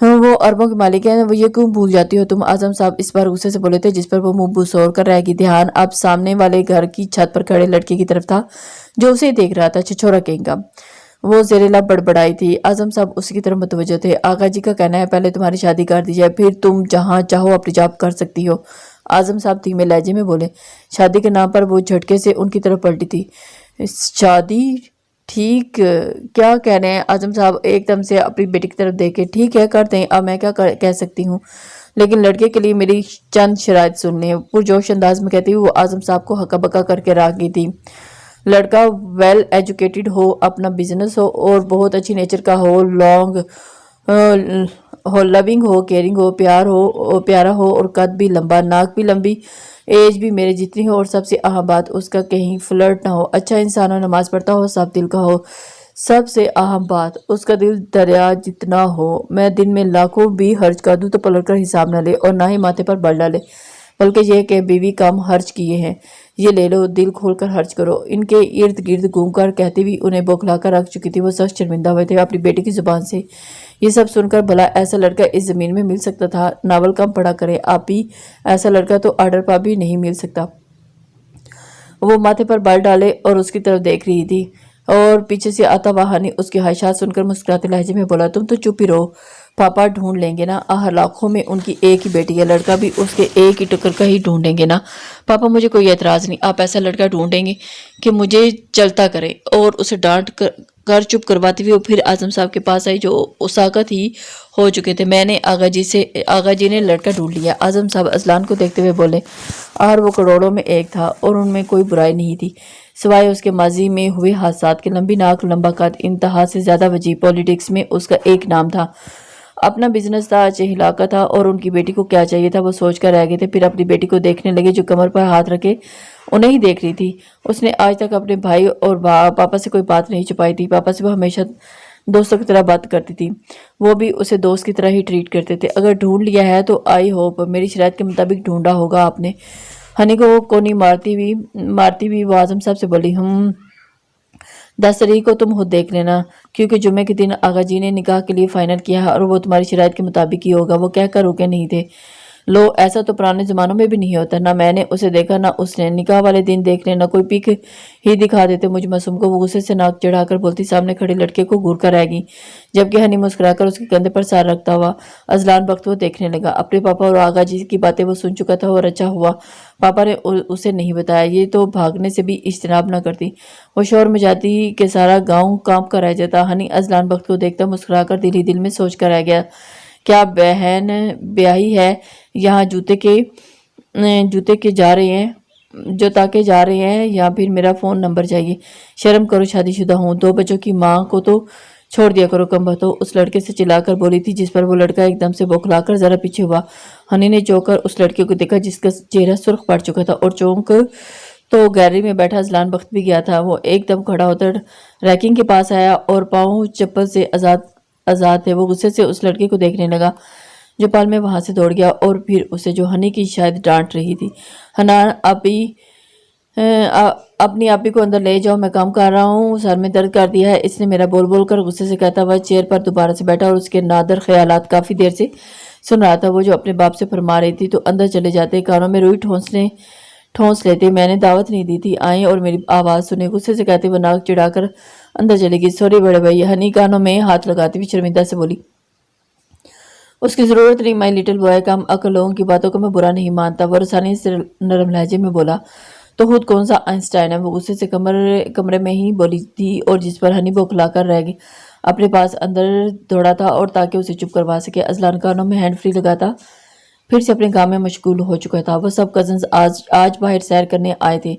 ہاں وہ اربوں کے مالک ہیں، وہ یہ کیوں بھول جاتی ہو تم؟ اعظم صاحب اس بار غصے سے بولے تھے، جس پر وہ منہ بسور کر رہ گئی۔ دھیان اب سامنے والے گھر کی چھت پر کھڑے لڑکے کی طرف تھا جو اسے دیکھ رہا تھا۔ چھچورا کہیں کا، وہ زیر لب بڑبڑائی تھی۔ اعظم صاحب اسی کی طرف متوجہ تھے۔ آقا جی کا کہنا ہے پہلے تمہاری شادی کر دی جائے، پھر تم جہاں چاہو اپنی جاب کر سکتی ہو۔ اعظم صاحب دھیمے لہجے میں بولے۔ شادی کے نام پر وہ جھٹکے سے ان کی طرف پلٹی تھی۔ شادی؟ ٹھیک کیا کہہ رہے ہیں؟ اعظم صاحب ایک دم سے اپنی بیٹی کی طرف دیکھے۔ ٹھیک ہے کر دیں، اب میں کیا کہہ سکتی ہوں، لیکن لڑکے کے لیے میری چند شرائط سن لیں، پرجوش انداز میں کہتی ہوئی وہ اعظم صاحب کو ہکا بکا کر کے رکھ گئی تھی۔ لڑکا ویل ایجوکیٹڈ ہو، اپنا بزنس ہو اور بہت اچھی نیچر کا ہو، لونگ ہو، کیئرنگ ہو، پیارا ہو اور قد بھی لمبا، ناک بھی لمبی، ایج بھی میرے جتنی ہو، اور سب سے اہم بات اس کا کہیں فلرٹ نہ ہو، اچھا انسان ہو، نماز پڑھتا ہو، صاف دل کا ہو، سب سے اہم بات اس کا دل دریا جتنا ہو۔ میں دن میں لاکھوں بھی خرچ کر دوں تو پلٹ کر حساب نہ لے اور نہ ہی ماتھے پر بل ڈالے، بلکہ یہ کہ بیوی کم خرچ کیے ہیں، یہ لے لو، دل کھول کر خرچ کرو۔ ان کے ارد گرد گھوم کر کہتی ہوئی انہیں بوکھلا کر رکھ چکی تھی۔ وہ سخت شرمندہ ہوئے تھے اپنی بیٹی کی زبان سے۔ یہ سب سن کر بھلا ایسا لڑکا اس زمین میں مل سکتا تھا؟ ناول کم پڑھا کرے آپ ہی، ایسا لڑکا تو آرڈر پا بھی نہیں مل سکتا۔ وہ ماتھے پر بل ڈالے اور اس کی طرف دیکھ رہی تھی، اور پیچھے سے آتا ہوا ہنی اس کی خواہشات سن کر مسکراتے لہجے میں بولا، تم تو چپ ہی رہو، پاپا ڈھونڈ لیں گے نا، لاکھوں میں ان کی ایک ہی بیٹی ہے، لڑکا بھی اس کے ایک ہی ٹکر کا ہی ڈھونڈیں گے نا۔ پاپا مجھے کوئی اعتراض نہیں، آپ ایسا لڑکا ڈھونڈیں گے کہ مجھے چلتا کرے۔ اور اسے ڈانٹ کر چپ کرواتی ہوئی وہ پھر اعظم صاحب کے پاس آئی جو اساقت ہی ہو چکے تھے۔ میں نے آغا جی نے لڑکا ڈھونڈ لیا۔ اعظم صاحب اذلان کو دیکھتے ہوئے بولے، اور وہ کروڑوں میں ایک تھا اور ان میں کوئی برائی نہیں تھی سوائے اس کے ماضی میں ہوئے حادثات کے۔ لمبی ناک، لمبا قد، انتہا سے زیادہ وجیح، پولیٹکس میں اس کا ایک نام تھا، اپنا بزنس تھا، اچھے علاقہ تھا، اور ان کی بیٹی کو کیا چاہیے تھا وہ سوچ کر رہ گئے تھے۔ پھر اپنی بیٹی کو دیکھنے لگے جو کمر پر ہاتھ رکھے انہیں ہی دیکھ رہی تھی۔ اس نے آج تک اپنے بھائی اور پاپا سے کوئی بات نہیں چھپائی تھی۔ پاپا سے وہ ہمیشہ دوستوں کی طرح بات کرتی تھی، وہ بھی اسے دوست کی طرح ہی ٹریٹ کرتے تھے۔ اگر ڈھونڈ لیا ہے تو آئی ہوپ میری شرائط کے مطابق ڈھونڈا ہوگا آپ نے۔ ہنی کو کونی مارتی ہوئی وہ اعظم صاحب سے بولی، 10 تاریخ کو تم خود دیکھ لینا، کیونکہ جمعے کے دن آغا جی نے نکاح کے لیے فائنل کیا ہے اور وہ تمہاری شرائط کے مطابق ہی ہوگا۔ وہ کہہ کر رکے نہیں تھے، لو ایسا تو پرانے زمانوں میں بھی نہیں ہوتا، نہ میں نے اسے دیکھا نہ اس نے، نکاح والے دن دیکھ لینا، کوئی پک ہی دکھا دیتے مجھ معصوم کو۔ وہ غصے سے ناک چڑھا کر بولتی سامنے کھڑے لڑکے کو گھور کر رہ گئی، جبکہ ہنی مسکرا کر اس کے کندھے پر سار رکھتا ہوا اذلان بخت وہ دیکھنے لگا۔ اپنے پاپا اور آغا جی کی باتیں وہ سن چکا تھا اور اچھا ہوا پاپا نے اسے نہیں بتایا، یہ تو بھاگنے سے بھی اجتناب نہ کرتی، وہ شور میں جاتی کہ سارا گاؤں کانپ کر رہ جاتا۔ ہنی اذلان بخت کو دیکھتا مسکرا کر دل ہی دل میں سوچ کر رہ گیا، کیا بہن بیاہی ہے یہاں جوتے کے جا رہے ہیں جو تاکے جا رہے ہیں، یا پھر میرا فون نمبر چاہیے؟ شرم کرو، شادی شدہ ہوں، 2 بچوں کی ماں کو تو چھوڑ دیا کرو کم بختو، اس لڑکے سے چلا کر بولی تھی، جس پر وہ لڑکا ایک دم سے بوکھلا کر ذرا پیچھے ہوا۔ ہنی نے چونک کر اس لڑکے کو دیکھا جس کا چہرہ سرخ پڑ چکا تھا، اور چونک تو گیلری میں بیٹھا اذلان بخت بھی گیا تھا۔ وہ ایک دم کھڑا ہوتا ریکنگ کے پاس آیا اور پاؤں چپل سے آزاد تھے۔ وہ غصے سے اس لڑکے کو دیکھنے لگا جو پل میں وہاں سے دوڑ گیا، اور پھر اسے جو ہنی کی شاید ڈانٹ رہی تھی۔ حنان اپنی آپی کو اندر لے جاؤ، میں کام کر رہا ہوں، سر میں درد کر دیا ہے اس نے میرا، بول کر غصے سے کہتا ہوا چیئر پر دوبارہ سے بیٹھا، اور اس کے نادر خیالات کافی دیر سے سن رہا تھا۔ وہ جو اپنے باپ سے فرما رہی تھی تو اندر چلے جاتے، کانوں میں روئی ٹھونس لیتے، میں نے دعوت نہیں دی تھی، آئیں اور میری آواز سنیں، غصے سے کہتے وہ ناک چڑھا کر اندر چلے گی۔ سوری بڑے بھائی، ہنی کانوں میں ہاتھ لگاتی ہوئی شرمندہ سے بولی، اس کی ضرورت نہیں، مائی لٹل بوائے، کم عقل لوگوں کی باتوں کو میں برا نہیں مانتا۔ وہ رسانی سے نرم لہجے میں بولا، تو خود کون سا آئنسٹائن ہے؟ وہ غصے سے کمرے میں ہی بولی تھی، اور جس پر ہنی بوکھلا کر رہ گئی اپنے پاس اندر دوڑا تھا، اور تاکہ اسے چپ کروا سکے۔ اذلان کانوں میں ہینڈ فری لگاتا پھر سے اپنے کام میں مشغول ہو چکا تھا۔ وہ سب کزنز آج باہر سیر کرنے آئے تھے۔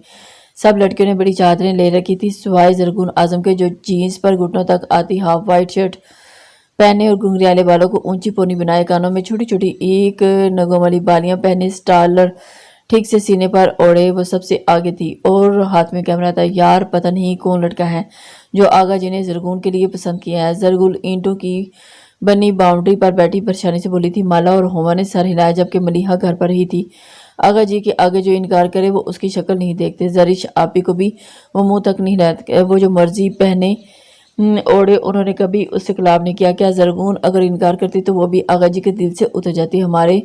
سب لڑکیوں نے بڑی چادریں لے رکھی تھی سوائے زرگون اعظم کے، جو جینز پر گھٹنوں تک آتی ہاف وائٹ شرٹ پہنے اور گھنگریالے بالوں کو اونچی پونی بنائے، کانوں میں چھوٹی چھوٹی ایک نگوں والی بالیاں پہنے، سٹالر ٹھیک سے سینے پر اوڑے، وہ سب سے آگے تھی اور ہاتھ میں کیمرہ تھا۔ یار پتہ نہیں کون لڑکا ہے جو آغا جی نے زرگون کے لیے پسند کیا ہے۔ زرگون اینٹوں کی بنی باؤنڈری پر بیٹھی پریشانی سے بولی تھی۔ مالا اور ہما نے سر ہلایا، جبکہ ملیحہ گھر پر ہی تھی۔ آغا جی کے آگے جو انکار کرے وہ اس کی شکل نہیں دیکھتے۔ زرش آپی کو بھی وہ منہ تک نہیں لاتے، وہ جو مرضی اوڑے انہوں نے کبھی اس سے کلام نہیں کیا۔ کیا زرگون اگر انکار کرتی تو وہ بھی آغا جی کے دل سے اتر جاتی۔ ہمارے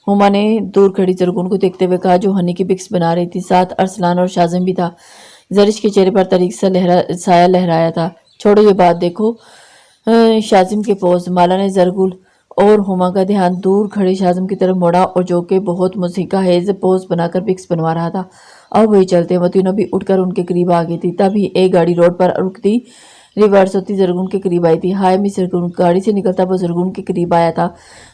ہما نے دور کھڑی زرگون کو دیکھتے ہوئے کہا جو ہنی کی پکس بنا رہی تھی، ساتھ ارسلان اور شازم بھی تھا۔ زرش کے چہرے پر طریق سا سایہ لہرایا تھا۔ چھوڑو یہ بات، دیکھو شازم کے پوز۔ مالا نے زرگل اور ہما کا دھیان دور کھڑے شازم کی طرف موڑا اور جو کہ بہت موسیقہ خیز پوز بنا کر پکس بنوا رہا تھا۔ اب وہی چلتے، وہ تینوں بھی اٹھ کر ان کے قریب آ گئی تھی۔ تبھی ایک گاڑی روڈ پر رکتی ریورس ہوتی زرگون کے قریب آئی تھی۔ ہائے مس زرگون! گاڑی سے نکلتا وہ زرگون کے قریب آیا تھا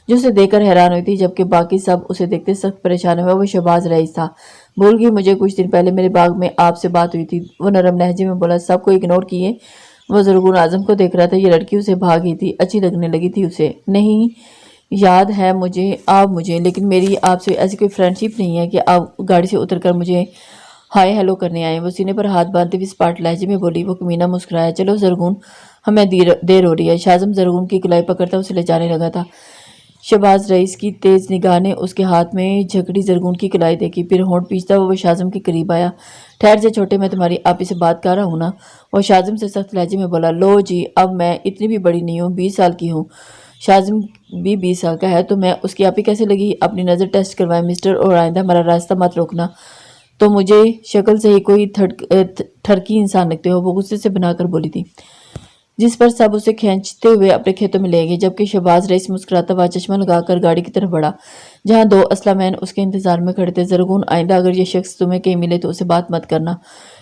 جو اسے دیکھ کر حیران ہوئی تھی، جبکہ باقی سب اسے دیکھتے سخت پریشان ہوئے۔ وہ شہباز رئیس تھا۔ بھول گئی مجھے، کچھ دن پہلے میرے باغ میں آپ سے بات ہوئی تھی، وہ نرم لہجے میں بولا۔ سب کو اگنور کیے وہ زرگون اعظم کو دیکھ رہا تھا۔ یہ لڑکی اسے بھا گئی تھی، اچھی لگنے لگی تھی اسے۔ نہیں یاد ہے مجھے آپ مجھے، لیکن میری آپ سے ایسی کوئی فرینڈشپ نہیں ہے کہ آپ گاڑی سے اتر کر مجھے ہائے ہیلو کرنے آئے۔ وہ سینے پر ہاتھ باندھتے ہوئے اسپاٹ لہجے میں بولی۔ وہ کمینہ مسکرایا۔ چلو زرگون، ہمیں دیر ہو رہی ہے۔ شازم زرگون کی کلائی پکڑتا اسے لے جانے لگا تھا۔ شہباز رئیس کی تیز نگاہ نے اس کے ہاتھ میں جھکڑی زرگون کی کلائی دیکھی، پھر ہونٹ پیچتا وہ شازم کے قریب آیا۔ ٹھہر جا چھوٹے، میں تمہاری آپی سے بات کر رہا ہوں نا۔ وہ شازم سے سخت لہجے میں بولا۔ لو جی، اب میں اتنی بھی بڑی نہیں ہوں، 20 سال کی ہوں۔ شازم بھی 20 سال کا ہے تو میں اس کی آپی کیسے لگی؟ اپنی نظر ٹیسٹ کروائے مسٹر، اور آئندہ ہمارا راستہ مت روکنا۔ تو مجھے شکل سے ہی کوئی ٹھرکی انسان لگتے ہو، وہ غصے سے بنا کر بولی تھی، جس پر سب اسے کھینچتے ہوئے اپنے کھیتوں میں لے گئے، جبکہ شہباز رئیس مسکراتا ہوا چشمہ لگا کر گاڑی کی طرف بڑھا جہاں 2 اسلحہ مین اس کے انتظار میں کھڑے تھے۔ زرگون، آئندہ اگر یہ شخص تمہیں کہیں ملے تو اسے بات مت کرنا،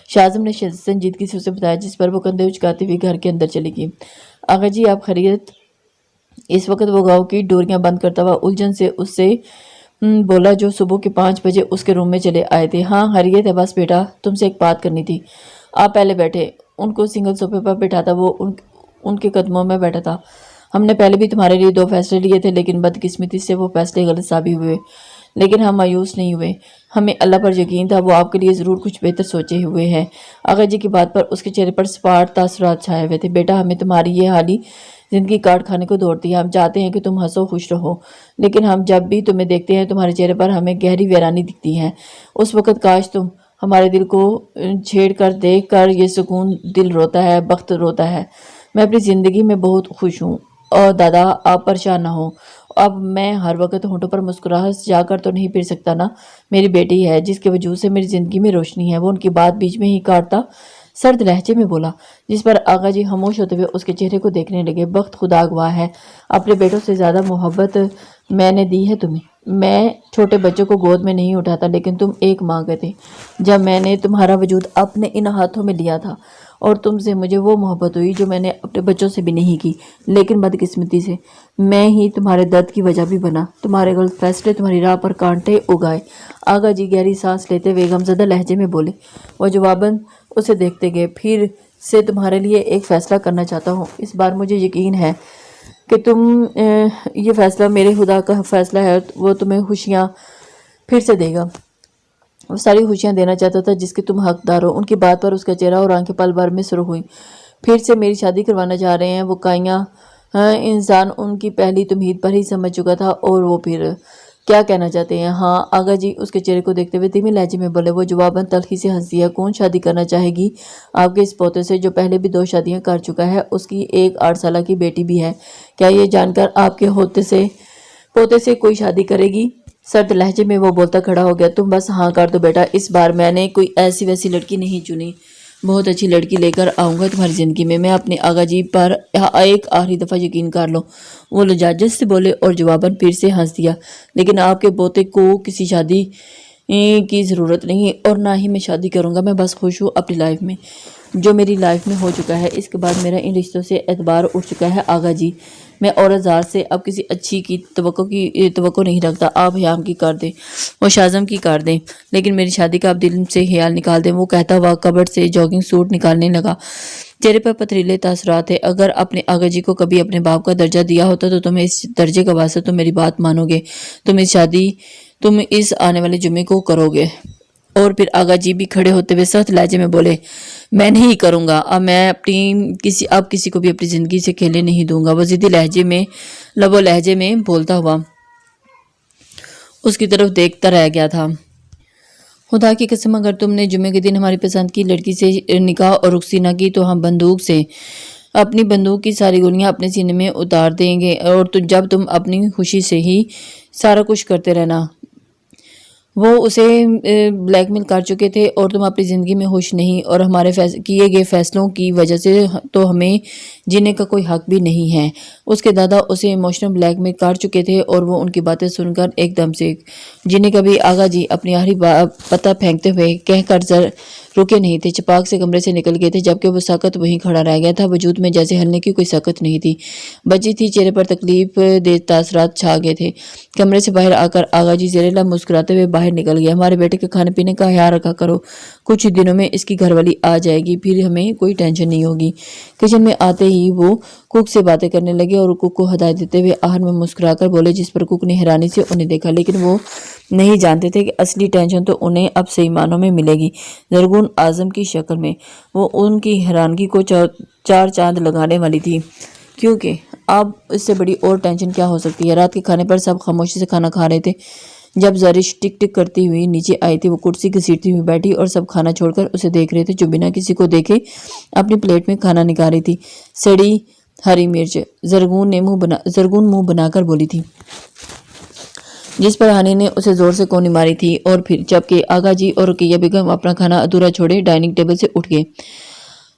شازم نے سنجیدگی سے اسے بتایا، جس پر وہ کندھے اچکاتی ہوئی گھر کے اندر چلی گئی۔ آغا جی آپ خیریت؟ اس وقت وہ گاؤں کی ڈوریاں بند کرتا ہوا الجھن سے اس سے بولا جو صبح کے 5 بجے اس کے روم میں چلے آئے تھے۔ ہاں خیریت ہے، بس بیٹا تم سے ایک بات کرنی تھی۔ آپ پہلے بیٹھے۔ ان کو سنگل صوفے پر بیٹھا تھا، وہ ان کے قدموں میں بیٹھا تھا۔ ہم نے پہلے بھی تمہارے لیے 2 فیصلے لیے تھے، لیکن بدقسمتی سے وہ فیصلے غلط ثابت ہوئے، لیکن ہم مایوس نہیں ہوئے۔ ہمیں اللہ پر یقین تھا، وہ آپ کے لیے ضرور کچھ بہتر سوچے ہوئے ہے۔ آغا جی کی بات پر اس کے چہرے پر سپاٹ تاثرات چھائے ہوئے تھے۔ بیٹا ہمیں تمہاری یہ حالی زندگی کاٹ کھانے کو دوڑتی ہے، ہم چاہتے ہیں کہ تم ہنسو خوش رہو، لیکن ہم جب بھی تمہیں دیکھتے ہیں تمہارے چہرے پر ہمیں گہری ویرانی دکھتی ہے۔ اس وقت کاش تم ہمارے دل کو چھیڑ کر دیکھ کر یہ سکون دل روتا ہے، بخت روتا ہے۔ میں اپنی زندگی میں بہت خوش ہوں اور دادا آپ پریشان نہ ہو۔ اب میں ہر وقت ہونٹوں پر مسکراہٹ جا کر تو نہیں پھر سکتا نا۔ میری بیٹی ہے جس کے وجود سے میری زندگی میں روشنی ہے۔ وہ ان کی بات بیچ میں ہی کاٹتا سرد لہجے میں بولا، جس پر آغا جی خاموش ہوتے ہوئے اس کے چہرے کو دیکھنے لگے۔ بخت خدا گواہ ہے، اپنے بیٹوں سے زیادہ محبت میں نے دی ہے تمہیں۔ میں چھوٹے بچوں کو گود میں نہیں اٹھاتا، لیکن تم ایک ماں کے تھے جب میں نے تمہارا وجود اپنے ان ہاتھوں میں لیا تھا، اور تم سے مجھے وہ محبت ہوئی جو میں نے اپنے بچوں سے بھی نہیں کی، لیکن بدقسمتی سے میں ہی تمہارے درد کی وجہ بھی بنا۔ تمہارے غلط فیصلے تمہاری راہ پر کانٹے اگائے۔ آغا جی گہری سانس لیتے ہوئے غمزدہ لہجے میں بولے۔ وہ جواباً اسے دیکھتے گئے۔ پھر سے تمہارے لیے ایک فیصلہ کرنا چاہتا ہوں، اس بار مجھے یقین ہے کہ یہ فیصلہ میرے خدا کا فیصلہ ہے، وہ تمہیں خوشیاں پھر سے دے گا، وہ ساری خوشیاں دینا چاہتا تھا جس کے تم حقدار ہو۔ ان کی بات پر اس کا چہرہ اور آنکھیں پل بھر میں سرخ ہوئیں۔ پھر سے میری شادی کروانا چاہ رہے ہیں؟ وہ کائنہ انسان ان کی پہلی تمہید پر ہی سمجھ چکا تھا، اور وہ پھر کیا کہنا چاہتے ہیں؟ ہاں آغا جی اس کے چہرے کو دیکھتے ہوئے دھیمے لہجے میں بولے۔ وہ جواباً تلخی سے ہنس دیا۔ کون شادی کرنا چاہے گی آپ کے اس پوتے سے جو پہلے بھی 2 شادیاں کر چکا ہے؟ اس کی ایک 8 سالہ کی بیٹی بھی ہے، کیا یہ جان کر آپ کے پوتے سے کوئی شادی کرے گی؟ سرد لہجے میں وہ بولتا کھڑا ہو گیا۔ تم بس ہاں کر دو بیٹا، اس بار میں نے کوئی ایسی ویسی لڑکی نہیں چنی، بہت اچھی لڑکی لے کر آؤں گا تمہاری زندگی میں۔ میں اپنے آغا جی پر ایک آخری دفعہ یقین کر لو، وہ لجاجت سے بولے اور جواباً پھر سے ہنس دیا۔ لیکن آپ کے پوتے کو کسی شادی کی ضرورت نہیں، اور نہ ہی میں شادی کروں گا۔ میں بس خوش ہوں اپنی لائف میں، جو میری لائف میں ہو چکا ہے۔ اس کے بعد میرا ان رشتوں سے اعتبار اٹھ چکا ہے آغا جی۔ میں عورت ذات سے اب کسی اچھی کی توقع نہیں رکھتا۔ آپ حیام کی کر دیں، وہ شازم کی کر دیں، لیکن میری شادی کا آپ دل سے خیال نکال دیں۔ وہ کہتا ہوا کبرڈ سے جاگنگ سوٹ نکالنے لگا، چہرے پر پتھریلے تاثرات تھے۔ اگر اپنے آغا جی کو کبھی اپنے باپ کا درجہ دیا ہوتا تو تمہیں اس درجے کا واسطہ تم میری بات مانو گے، تم اس آنے والے جمعے کو کرو گے۔ اور پھر آغا جی بھی کھڑے ہوتے ہوئے سخت لہجے میں بولے، میں نہیں کروں گا، اب میں کسی کو بھی اپنی زندگی سے کھیلنے نہیں دوں گا۔ وہ ضدی لب و لہجے میں بولتا ہوا اس کی طرف دیکھتا رہ گیا تھا۔ خدا کی قسم اگر تم نے جمعے کے دن ہماری پسند کی لڑکی سے نکاح اور رخصتی نہ کی تو ہم بندوق سے اپنی بندوق کی ساری گولیاں اپنے سینے میں اتار دیں گے اور جب تم اپنی خوشی سے ہی سارا کچھ کرتے رہنا۔ وہ اسے بلیک میل کر چکے تھے اور تم اپنی زندگی میں خوش نہیں، اور ہمارے کیے گئے فیصلوں کی وجہ سے تو ہمیں جینے کا کوئی حق بھی نہیں ہے۔ اس کے دادا اسے ایموشنل بلیک میل کر چکے تھے اور وہ ان کی باتیں سن کر ایک دم سے جینے کا بھی آغا جی اپنی آخری پتہ پھینکتے ہوئے کہہ کر رکے نہیں تھے، چپاک سے کمرے سے نکل گئے تھے، جبکہ وہ ساکت وہیں کھڑا رہ گیا تھا، وجود میں جیسے ہلنے کی کوئی ساکت نہیں تھی۔ بچی تھی، چہرے پر تکلیف دہ تاثرات چھا گئے تھے۔ کمرے سے باہر آ کر آغا جی زیر لب مسکراتے ہوئے باہر نکل گیا۔ ہمارے بیٹے کے کھانے پینے کا خیال رکھا کرو، کچھ ہی دنوں میں اس کی گھر والی آ جائے گی، پھر ہمیں کوئی ٹینشن نہیں ہوگی۔ کچن میں آتے ہی وہ کک سے باتیں کرنے لگے اور کک کو ہدایت دیتے ہوئے آخر میں مسکرا کر بولے، جس پر کک نے حیرانی سے انہیں دیکھا، لیکن وہ نہیں جانتے تھے کہ اصلی ٹینشن تو انہیں اب صحیح معنوں میں ملے گی، زرغون اعظم کی شکل میں۔ وہ ان کی حیرانگی کو چار چاند لگانے والی تھی، کیونکہ اب اس سے بڑی اور ٹینشن کیا ہو سکتی ہے۔ رات کے کھانے پر سب خاموشی سے کھانا کھا رہے تھے۔ جب زرش ٹک ٹک کرتی ہوئی نیچے آئی تھی، وہ کرسی گھسیٹتی ہوئی بیٹھی اور سب کھانا چھوڑ کر اسے دیکھ رہے تھے، جو بنا کسی کو دیکھے اپنی پلیٹ میں کھانا نکال رہی تھی۔ سڑی ہری مرچ، زرغون منہ بنا کر بولی تھی، جس پر ہانی نے اسے زور سے کونی ماری تھی، اور پھر جبکہ آغا جی اور رقیہ بیگم اپنا کھانا ادھورا چھوڑے ڈائننگ ٹیبل سے اٹھ گئے۔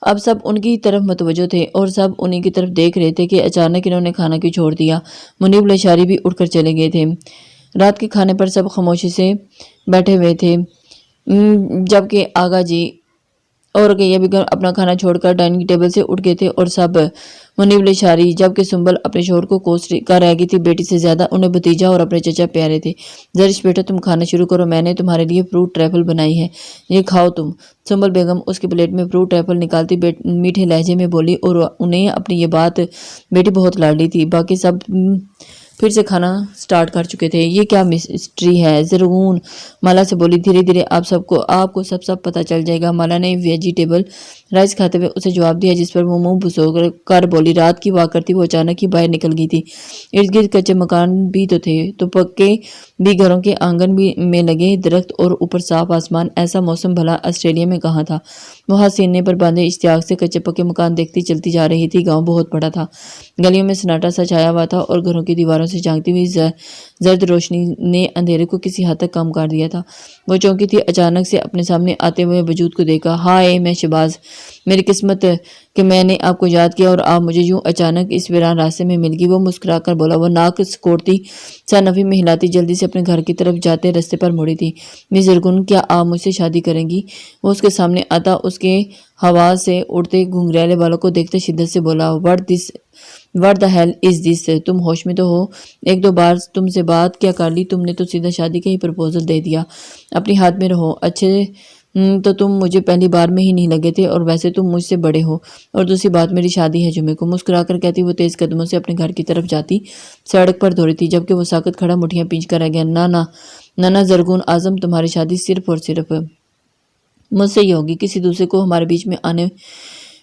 اب سب ان کی طرف متوجہ تھے اور سب انہی کی طرف دیکھ رہے تھے کہ اچانک انہوں نے کھانا کیوں چھوڑ دیا۔ منیب لشاری بھی اٹھ کر چلے گئے تھے۔ رات کے کھانے پر سب خاموشی سے بیٹھے ہوئے تھے، جبکہ آغا جی اور رقیہ بیگم اپنا کھانا چھوڑ کر ڈائننگ ٹیبل سے اٹھ گئے تھے، اور سب منیب لشاری، جبکہ سنبل اپنے شوہر کو کوس کر رہ گئی تھی، بیٹی سے زیادہ انہیں بھتیجا اور اپنے چچا پیارے تھے۔ زرش بیٹا تم کھانا شروع کرو، میں نے تمہارے لیے فروٹ ٹریفل بنائی ہے، یہ کھاؤ تم۔ سنبل بیگم اس کی پلیٹ میں فروٹ ٹریفل نکالتی میٹھے لہجے میں بولی، اور انہیں اپنی یہ بات بیٹی بہت لاڈلی تھی۔ باقی سب پھر سے کھانا سٹارٹ کر چکے تھے۔ یہ کیا مسٹری ہے؟ زرغون مالا سے بولی، دھیرے دھیرے آپ کو سب پتہ چل جائے گا۔ مالا نے ویجیٹیبل رائس کھاتے ہوئے اسے جواب دیا، جس پر وہ منہ بھسو کر بولی، رات کی واک کرتی وہ اچانک ہی باہر نکل گئی تھی۔ ارد گرد کچے مکان بھی تو تھے، تو پکے بھی گھروں کے آنگن میں لگے درخت اور اوپر صاف آسمان۔ ایسا موسم بھلا آسٹریلیا میں کہاں تھا؟ وہ ہاتھ سینے پر باندھے اشتیاق سے کچے پکے مکان دیکھتی چلتی جا رہی تھی۔ گاؤں بہت بڑا تھا، گلیوں میں سناٹا سا چھایا ہوا تھا، اور گھروں کی دیواروں سے جھانکتی ہوئی زرد روشنی نے اندھیرے کو کسی حد تک کم کر دیا تھا۔ وہ چونکی تھی، اچانک سے اپنے سامنے آتے ہوئے وجود کو دیکھا۔ ہائے میں شہباز، میری قسمت کہ میں نے آپ کو یاد کیا اور آپ مجھے یوں اچانک اس ویران راستے میں مل گئی، وہ مسکرا کر بولا۔ وہ ناک سکوڑتی سا نفی میں ہلاتی جلدی سے اپنے گھر کی طرف جاتے رستے پر مڑی تھی۔ مس زرغون، کیا آپ مجھ سے شادی کریں گی؟ وہ اس کے سامنے آتا اس کے ہوا سے اڑتے گھنگریالے بالوں کو دیکھتے شدت سے بولا، What the hell is this؟ تم ہوش میں تو ہو؟ ایک دو بار تم سے بات کیا کر لی، تم نے تو سیدھا شادی کا ہی پرپوزل دے دیا۔ اپنی ہاتھ میں رہو، اچھے تو تم مجھے پہلی بار میں ہی نہیں لگے تھے، اور ویسے تم مجھ سے بڑے ہو، اور دوسری بات میری شادی ہے جمعے کو۔ مسکرا کر کہتی وہ تیز قدموں سے اپنے گھر کی طرف جاتی سڑک پر دوڑی تھی، جبکہ وہ ساکت کھڑا مٹھیاں پینچ کر رہ گیا۔ نانا زرغون اعظم، تمہاری شادی صرف اور صرف مجھ سے ہی ہوگی، کسی دوسرے کو ہمارے بیچ میں آنے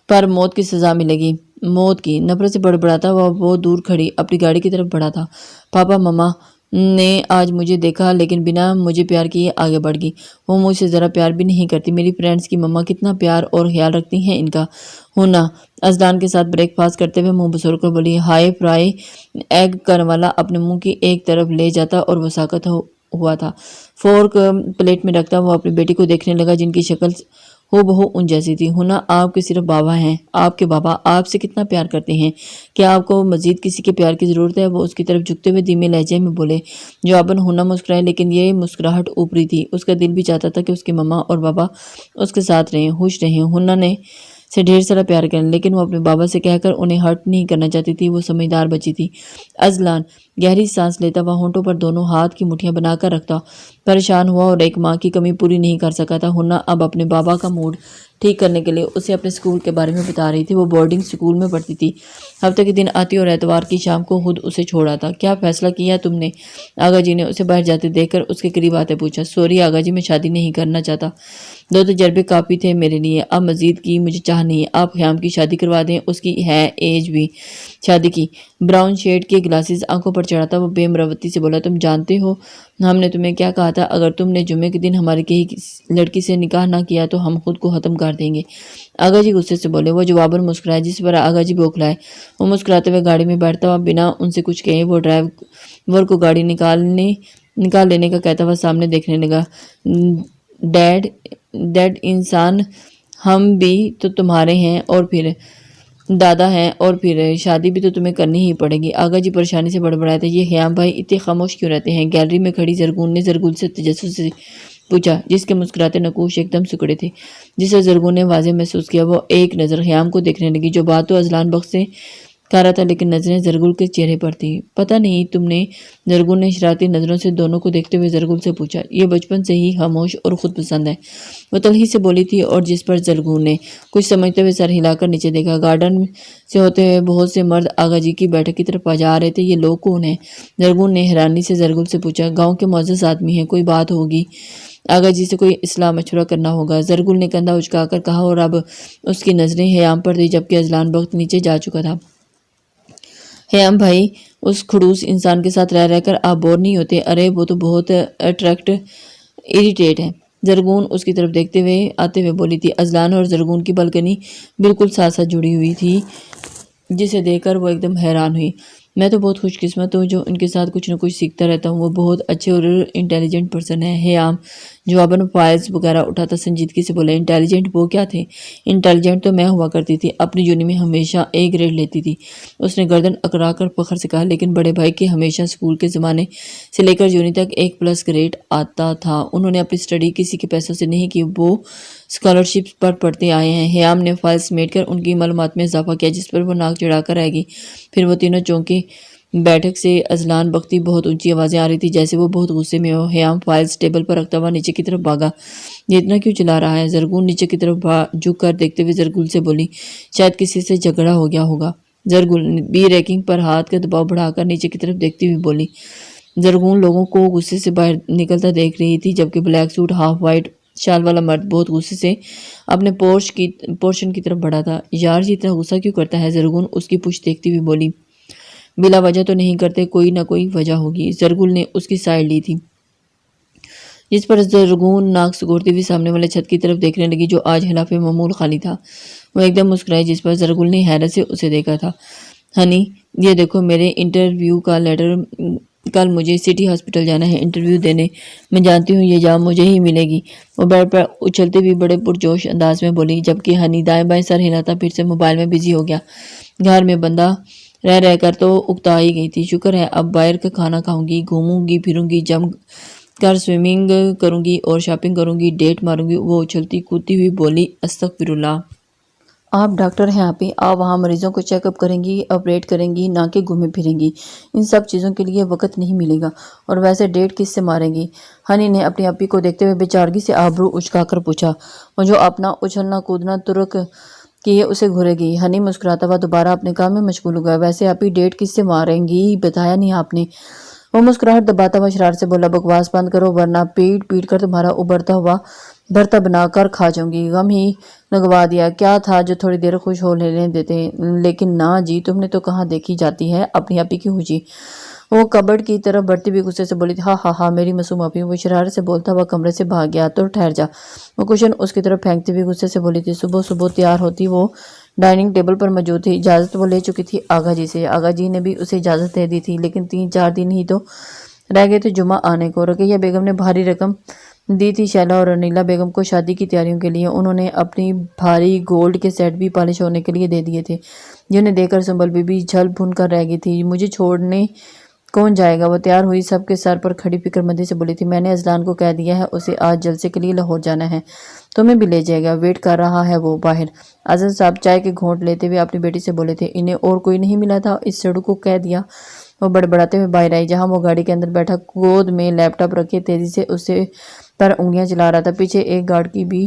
پر موت کی سزا ملے گی۔ موت کی؟ نفرت سے بڑبڑاتا وہ دور کھڑی اپنی گاڑی کی طرف بڑھا تھا۔ پاپا مما نے آج مجھے دیکھا، لیکن بنا مجھے پیار کیے آگے بڑھ گئی۔ وہ مجھ سے ذرا پیار بھی نہیں کرتی۔ میری فرینڈز کی مما کتنا پیار اور خیال رکھتی ہیں ان کا۔ ہونا ازلان کے ساتھ بریک فاسٹ کرتے ہوئے منہ بسور کر بولی، ہائے فرائی ایگ کرنوالا اپنے منہ کی ایک طرف لے جاتا اور وہ ساکت ہوا تھا۔ فورک پلیٹ میں رکھتا وہ اپنی بیٹی کو دیکھنے لگا، جن کی شکل ہو بہو ان جیسی تھی۔ ہونا آپ کے صرف بابا ہیں، آپ کے بابا آپ سے کتنا پیار کرتے ہیں، کیا آپ کو مزید کسی کے پیار کی ضرورت ہے؟ وہ اس کی طرف جھکتے ہوئے دھیمے لہجے میں بولے۔ جواباً ہونا مسکرائے، لیکن یہ مسکراہٹ اوپری تھی۔ اس کا دل بھی چاہتا تھا کہ اس کے مما اور بابا اس کے ساتھ رہیں، خوش رہیں۔ ہونا نے سے ڈھیر سارا پیار کریں، لیکن وہ اپنے بابا سے کہہ کر انہیں ہرٹ نہیں کرنا چاہتی تھی۔ وہ سمجھدار بچی تھی۔ ازلان گہری سانس لیتا وہ ہونٹوں پر دونوں ہاتھ کی مٹھیاں بنا کر رکھتا پریشان ہوا، اور ایک ماں کی کمی پوری نہیں کر سکا تھا۔ ہونا اب اپنے بابا کا موڈ ٹھیک کرنے کے لیے اسے اپنے اسکول کے بارے میں بتا رہی تھی۔ وہ بورڈنگ اسکول میں پڑھتی تھی، ہفتے کے دن آتی اور اتوار کی شام کو خود اسے چھوڑ آتا۔ کیا فیصلہ کیا تم نے؟ آغا جی نے اسے باہر جاتے دیکھ کر اس کے قریب آتے پوچھا۔ سوری آغا جی، میں شادی نہیں کرنا چاہتا۔ 2 تجربے کافی تھے میرے لیے، اب مزید کی مجھے چاہ نہیں ہے۔ آپ خیام کی شادی کروا دیں، اس کی ہے ایج بھی شادی کی۔ براؤن شیڈ کے گلاسز آنکھوں پر چڑھا تھا وہ بے مروتی سے بولا، تم جانتے ہو ہم نے تمہیں کیا کہا تھا؟ اگر تم نے جمعے کے دن ہماری کسی لڑکی سے نکاح نہ کیا تو ہم خود کو ختم کر دیں گے۔ آغا جی غصے سے بولے۔ وہ جواباً مسکرائے، جس پر آغا جی بوکھلائے۔ وہ مسکراتے ہوئے گاڑی میں بیٹھتا ہوا بنا ان سے کچھ کہے وہ ڈرائیور کو گاڑی نکال لینے کا کہتا ہوا سامنے دیکھنے لگا۔ ڈیڈ انسان ہم بھی تو تمہارے ہیں اور پھر دادا ہیں، اور پھر شادی بھی تو تمہیں کرنی ہی پڑے گی۔ آغا جی پریشانی سے بڑبڑائے تھے، یہ خیام بھائی اتنے خاموش کیوں رہتے ہیں؟ گیلری میں کھڑی زرگون نے زرگل سے تجسس سے پوچھا، جس کے مسکراتے نقوش ایک دم سکڑے تھے۔ جسے زرگون نے واضح محسوس کیا، وہ ایک نظر خیام کو دیکھنے لگی، جو بات تو ازلان بخش سے کہہ رہا تھا لیکن نظریں زرگل کے چہرے پر تھی۔ پتہ نہیں تم نے؟ زرگون نے شرارتی نظروں سے دونوں کو دیکھتے ہوئے زرگل سے پوچھا۔ یہ بچپن سے ہی خاموش اور خود پسند ہے، وہ تلخی سے بولی تھی، اور جس پر زرگون نے کچھ سمجھتے ہوئے سر ہلا کر نیچے دیکھا۔ گارڈن سے ہوتے ہوئے بہت سے مرد آغا جی کی بیٹھک کی طرف جا رہے تھے۔ یہ لوگ کون ہیں؟ زرگون نے حیرانی سے زرگل سے پوچھا۔ گاؤں کے معزز آدمی ہیں، کوئی بات ہوگی، آغا جی سے کوئی اصلاح مشورہ کرنا ہوگا، زرگل نے کندھا اچکا کر کہا، اور اب اس کی نظریں خیام پر تھی جبکہ ازلان بخت نیچے جا چکا تھا۔ خیام بھائی، اس کھڑوس انسان کے ساتھ رہ کر آپ بور نہیں ہوتے؟ ارے وہ تو بہت اریٹیٹ ہے۔ زرگون اس کی طرف دیکھتے ہوئے آتے ہوئے بولی تھی۔ ازلان اور زرگون کی بلکنی بالکل ساتھ ساتھ جڑی ہوئی تھی، جسے دیکھ کر وہ ایک دم حیران ہوئی۔ میں تو بہت خوش قسمت ہوں جو ان کے ساتھ کچھ نہ کچھ سیکھتا رہتا ہوں، وہ بہت اچھے اور انٹیلیجنٹ پرسن ہے۔ خیام جواباً فائلز وغیرہ اٹھاتا سنجیدگی سے بولا۔ انٹیلیجنٹ وہ کیا تھے؟ انٹیلیجنٹ تو میں ہوا کرتی تھی، اپنی یونی میں ہمیشہ اے گریڈ لیتی تھی۔ اس نے گردن اکڑا کر فخر سے کہا، لیکن بڑے بھائی کے ہمیشہ اسکول کے زمانے سے لے کر یونی تک 1+ گریڈ آتا تھا۔ انہوں نے اپنی اسٹڈی کسی کے پیسوں سے نہیں کی، وہ اسکالرشپ پر پڑھتے آئے ہیں۔ خیام نے فائل سمیٹ کر ان کی معلومات میں اضافہ کیا، جس پر وہ ناک چڑھا کر رہ گئی۔ پھر وہ تینوں چونکے بیٹھک سے ازلان بختی بہت اونچی آوازیں آ رہی تھی جیسے وہ بہت غصے میں ہو۔ خیام فائلز ٹیبل پر رکھتا ہوا نیچے کی طرف بھاگا۔ یہ اتنا کیوں چلا رہا ہے؟ زرگون نیچے کی طرف جھک کر دیکھتے ہوئے زرگل سے بولی، شاید کسی سے جھگڑا ہو گیا ہوگا۔ زرگل بی ریکنگ پر ہاتھ کا دباؤ بڑھا کر نیچے کی طرف دیکھتی ہوئی بولی۔ زرگون لوگوں کو غصے سے باہر نکلتا دیکھ رہی تھی جبکہ بلیک سوٹ ہاف وائٹ شال والا مرد بہت غصے سے اپنے پورشن کی طرف بڑھا تھا۔ یار یہ اتنا غصہ کیوں کرتا ہے؟ زرگون اس کی پشت دیکھتی ہوئی بولی۔ بلا وجہ تو نہیں کرتے، کوئی نہ کوئی وجہ ہوگی۔ زرگل نے اس کی سائڈ لی تھی، جس پر زرگون ناک سگوڑتی ہوئی سامنے والے چھت کی طرف دیکھنے لگی جو آج خلاف معمول خالی تھا۔ وہ ایک دم مسکرائی، جس پر زرگل نے حیرت سے اسے دیکھا تھا۔ ہنی، یہ دیکھو میرے انٹرویو کا لیٹر، کل مجھے سٹی ہاسپٹل جانا ہے انٹرویو دینے، میں جانتی ہوں یہ جاب مجھے ہی ملے گی۔ وہ بیڈ پر اچھلتے ہوئے بڑے پرجوش انداز میں بولی، جبکہ ہنی دائیں بائیں سر ہلاتا پھر سے موبائل میں بزی ہو گیا۔ گھر میں بندہ رہ کر تو اکتا ہی گئی تھی، شکر ہے اب باہر کا کھانا کھاؤں گی، گھوموں گی پھروں گی، جم کر سوئمنگ کروں گی اور شاپنگ کروں گی، ڈیٹ ماروں گی۔ وہ اچھلتی کودتی ہوئی بولی، استغفر اللہ۔ آپ ڈاکٹر ہیں آپ وہاں مریضوں کو چیک اپ کریں گی، آپریٹ کریں گی، نہ کہ گھومیں پھریں گی۔ ان سب چیزوں کے لیے وقت نہیں ملے گا، اور ویسے ڈیٹ کس سے ماریں گی؟ ہنی نے اپنی اپی کو دیکھتے ہوئے بیچارگی سے آبرو اچکا کر پوچھا۔ وہ جو اپنا اچھلنا کودنا ترک کیے اسے گھورے گی۔ ہنی مسکراتا ہوا دوبارہ اپنے کام میں مشغول ہو گیا۔ ویسے اپی ڈیٹ کس سے ماریں گی بتایا نہیں آپ نے؟ وہ مسکراہٹ دباتا ہوا شرارت سے بولا، بکواس بند کرو ورنہ پیٹ پیٹ کر تمہارا ابھرتا ہوا بھرتا بنا کر کھا جاؤں گی۔ غم ہی لگوا دیا، کیا تھا جو تھوڑی دیر خوش ہو لینے دیتے، لیکن نہ جی، تم نے تو کہاں دیکھی جاتی ہے اپنی اپی کی ہوجی۔ وہ کبڈ کی طرف بڑھتی ہوئی غصے سے بولی تھی، ہاں ہاں ہاں میری معصوم اپی۔ وہ شرارت سے بولتا ہوا کمرے سے بھاگ گیا۔ تو ٹھہر جا، وہ کوشن اس کی طرف پھینکتی ہوئی غصے سے بولی تھی۔ صبح صبح تیار ہوتی وہ ڈائننگ ٹیبل پر موجود تھی۔ اجازت وہ لے چکی تھی آغا جی سے، آغا جی نے بھی اسے اجازت دے دی تھی، لیکن 3-4 دن ہی تو رہ گئے تھے جمعہ آنے کو۔ رقیہ بیگم نے بھاری رقم دی تھی شیلا اور انیلا بیگم کو شادی کی تیاریوں کے لیے۔ انہوں نے اپنی بھاری گولڈ کے سیٹ بھی پالش ہونے کے لیے دے دیے تھے، جنہیں دیکھ کر سنبل بی بی جھل بھن کر رہ گئی تھی۔ مجھے چھوڑنے کون جائے گا؟ وہ تیار ہوئی سب کے سر پر کھڑی فکر مندی سے بولی تھی، میں نے ازلان کو کہہ دیا ہے اسے آج جلسے کے لیے لاہور جانا ہے، تمہیں بھی لے جائے گا، ویٹ کر رہا ہے وہ باہر۔ اعظم صاحب چائے کے گھونٹ لیتے ہوئے اپنی بیٹی سے بولے تھے، انہیں اور کوئی نہیں ملا تھا اس سڑو کو کہہ دیا؟ وہ بڑبڑاتے ہوئے باہر آئی، جہاں وہ گاڑی کے اندر بیٹھا گود میں لیپ ٹاپ رکھے تیزی سے اسے پر انگلیاں چلا رہا تھا۔ پیچھے ایک گارڈ کی بھی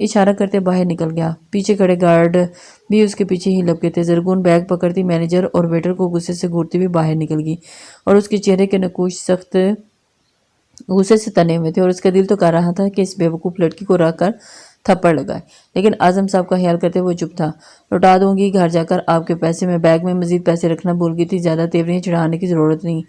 اشارہ کرتے باہر نکل گیا۔ پیچھے کھڑے گارڈ بھی اس کے پیچھے ہی لپکے تھے۔ زرگون بیگ پکڑتی مینیجر اور ویٹر کو غصے سے گھورتی ہوئی باہر نکل گئی اور اس کے چہرے کے نقوش سخت غصے سے تنے ہوئے تھے اور اس کا دل تو کر رہا تھا کہ اس بیوقوف لڑکی کو رکھ کر تھپڑ لگائے، لیکن اعظم صاحب کا خیال کرتے وہ چپ تھا۔ لوٹا دوں گی گھر جا کر آپ کے پیسے، میں بیگ میں مزید پیسے رکھنا بھول گئی تھی، زیادہ تیوریاں چڑھانے کی ضرورت نہیں۔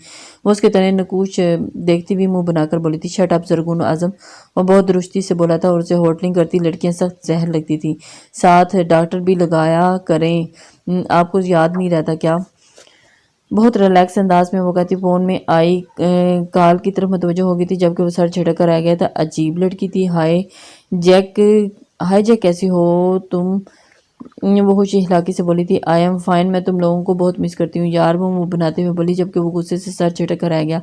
وہ اس کے تنے نقوش دیکھتی ہوئی منہ بنا کر بولی تھی، شٹ اپ زرگون اعظم۔ وہ بہت درستی سے بولا تھا اور اسے ہوٹلنگ کرتی لڑکیاں سخت زہر لگتی تھی، ساتھ ڈاکٹر بھی لگایا کریں، آپ کو یاد نہیں رہتا کیا؟ بہت ریلیکس انداز میں وہ کہتی۔ فون میں آئی کال کی طرف متوجہ ہو گئی تھی جبکہ وہ سر جھٹک کر آ گیا تھا۔ عجیب لڑکی تھی۔ ہائے جیک کیسی ہو تم؟ وہ ہوش ہلاکی سے بولی تھی۔ آئی ایم فائن، میں تم لوگوں کو بہت مس کرتی ہوں یار، وہ منہ بناتے ہوئے بولی جبکہ وہ غصے سے سر جھٹک کر آ گیا۔